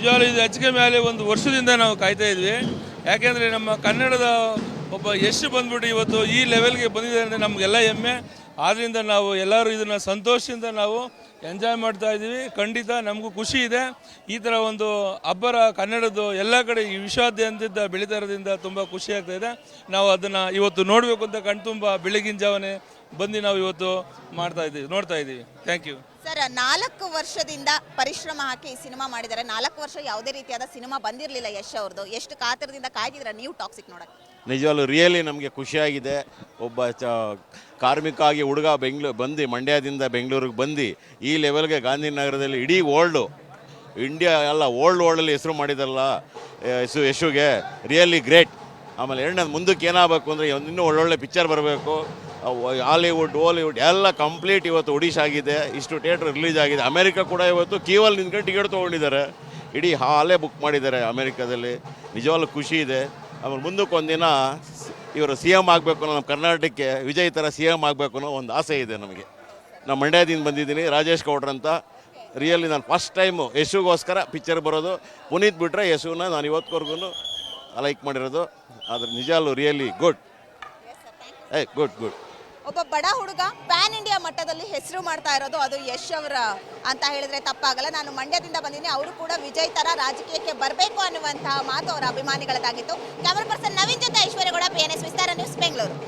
ನಿಜವಾಗ್ಲೂ ಇದು ಹೆಚ್ಚಿಗೆ ಮೇಲೆ ಒಂದು ವರ್ಷದಿಂದ ನಾವು ಕಾಯ್ತಾ ಇದ್ವಿ. ಯಾಕೆಂದರೆ ನಮ್ಮ ಕನ್ನಡದ ಒಬ್ಬ ಯಶ್ ಬಂದ್ಬಿಟ್ಟು ಇವತ್ತು ಈ ಲೆವೆಲ್ಗೆ ಬಂದಿದೆ ಅಂದರೆ ನಮಗೆಲ್ಲ ಹೆಮ್ಮೆ. ಆದ್ದರಿಂದ ನಾವು ಎಲ್ಲರೂ ಇದನ್ನು ಸಂತೋಷದಿಂದ ನಾವು ಎಂಜಾಯ್ ಮಾಡ್ತಾ ಇದ್ದೀವಿ. ಖಂಡಿತ ನಮಗೂ ಖುಷಿ ಇದೆ. ಈ ಥರ ಒಂದು ಅಬ್ಬರ ಕನ್ನಡದ್ದು ಎಲ್ಲ ಕಡೆ ಈ ವಿಶ್ವಾದ್ಯಂತ ಬೆಳೀತಾ ಇರೋದ್ರಿಂದ ತುಂಬ ಖುಷಿ ಆಗ್ತಾ ಇದೆ. ನಾವು ಅದನ್ನು ಇವತ್ತು ನೋಡಬೇಕು ಅಂತ ಕಣ್ತುಂಬ ಬೆಳಗಿನ ಜಾವನೆ ಬಂದು ನಾವು ಇವತ್ತು ನೋಡ್ತಾ ಇದ್ದೀವಿ. Thank you sir. 4 ವರ್ಷದಿಂದ ಪರಿಶ್ರಮ ಹಾಕಿ ಈ ಸಿನಿಮಾ ಮಾಡಿದ್ದಾರೆ. 4 ವರ್ಷ ಯಾವುದೇ ರೀತಿಯಾದ ಸಿನಿಮಾ ಬಂದಿರಲಿಲ್ಲ ಯಶ್ ಅವ್ರದ್ದು. ಎಷ್ಟು ಕಾತರದಿಂದ ಕಾಯ್ದಿದ್ರ ನೀವು ಟಾಕ್ಸಿಕ್ ನೋಡಕ್ಕೆ? ನಿಜವಾಗ್ಲೂ ರಿಯಲಿ ನಮಗೆ ಖುಷಿಯಾಗಿದೆ. ಒಬ್ಬ ಕಾರ್ಮಿಕ ಆಗಿ ಹುಡುಗ ಬಂದು ಮಂಡ್ಯದಿಂದ ಬೆಂಗಳೂರಿಗೆ ಬಂದು ಈ ಲೆವೆಲ್ಗೆ ಗಾಂಧಿನಗರದಲ್ಲಿ ಇಡೀ ಇಂಡಿಯಾ ಎಲ್ಲ ವರ್ಲ್ಡಲ್ಲಿ ಹೆಸರು ಮಾಡಿದಾರಲ್ಲ ಯಶುಗೆ, ರಿಯಲಿ ಗ್ರೇಟ್. ಆಮೇಲೆ ಎರಡನೇದು ಮುಂದಕ್ಕೆ ಏನಾಗಬೇಕು ಅಂದರೆ ಇನ್ನೂ ಒಳ್ಳೊಳ್ಳೆ ಪಿಕ್ಚರ್ ಬರಬೇಕು. ಹಾಲಿವುಡ್ ಎಲ್ಲ ಕಂಪ್ಲೀಟ್ ಇವತ್ತು ಒಡಿಶಾಗಿದೆ. ಇಷ್ಟು ಥಿಯೇಟ್ರ್ ರಿಲೀಸ್ ಆಗಿದೆ. ಅಮೆರಿಕ ಕೂಡ ಇವತ್ತು ಕ್ಯೂವಲ್ಲಿ ನಿಂತ್ಕೊಂಡು ಟಿಕೆಟ್ ತೊಗೊಂಡಿದ್ದಾರೆ. ಇಡೀ ಹಾಲೇ ಬುಕ್ ಮಾಡಿದ್ದಾರೆ ಅಮೆರಿಕದಲ್ಲಿ. ನಿಜವಾಗ್ಲೂ ಖುಷಿ ಇದೆ. ಆಮೇಲೆ ಮುಂದಕ್ಕೆ ಒಂದಿನ ಇವರು CM ಆಗಬೇಕು, ನಮ್ಮ ಕರ್ನಾಟಕಕ್ಕೆ ವಿಜಯ್ ಥರ CM ಆಗಬೇಕು ಅನ್ನೋ ಒಂದು ಆಸೆ ಇದೆ ನಮಗೆ. ನಾನು ಮಂಡ್ಯದಿಂದ ಬಂದಿದ್ದೀನಿ, ರಾಜೇಶ್ ಗೌಡ್ರ ಅಂತ. ರಿಯಲಿ ನಾನು ಫಸ್ಟ್ ಟೈಮು ಯಶುಗೋಸ್ಕರ ಪಿಕ್ಚರ್ ಬರೋದು. ಪುನೀತ್ ಬಿಟ್ಟರೆ ಯಶುನ ನಾನು ಇವತ್ತುವರೆಗೂ ಲೈಕ್ ಮಾಡಿರೋದು. ಆದರೆ ನಿಜವಾಗ್ಲೂ ರಿಯಲಿ ಗುಡ್. ಗುಡ್. ಒಬ್ಬ ಬಡ ಹುಡುಗ ಪ್ಯಾನ್ ಇಂಡಿಯಾ ಮಟ್ಟದಲ್ಲಿ ಹೆಸರು ಮಾಡ್ತಾ ಇರೋದು ಅದು ಯಶ್ ಅವರ ಅಂತ ಹೇಳಿದ್ರೆ ತಪ್ಪಾಗಲ್ಲ. ನಾನು ಮಂಡ್ಯದಿಂದ ಬಂದಿದ್ದೀನಿ, ಅವರು ಕೂಡ ವಿಜಯ್ ತರ ರಾಜಕೀಯಕ್ಕೆ ಬರಬೇಕು ಅನ್ನುವಂತಹ ಮಾತು ಅವರ ಅಭಿಮಾನಿಗಳದಾಗಿತ್ತು. ಕ್ಯಾಮರಾ ಪರ್ಸನ್ ನವೀನ್ ಜೊತೆ ಐಶ್ವರ್ಯಗೌಡ, PNS ವಿಸ್ತಾರ ನ್ಯೂಸ್, ಬೆಂಗಳೂರು.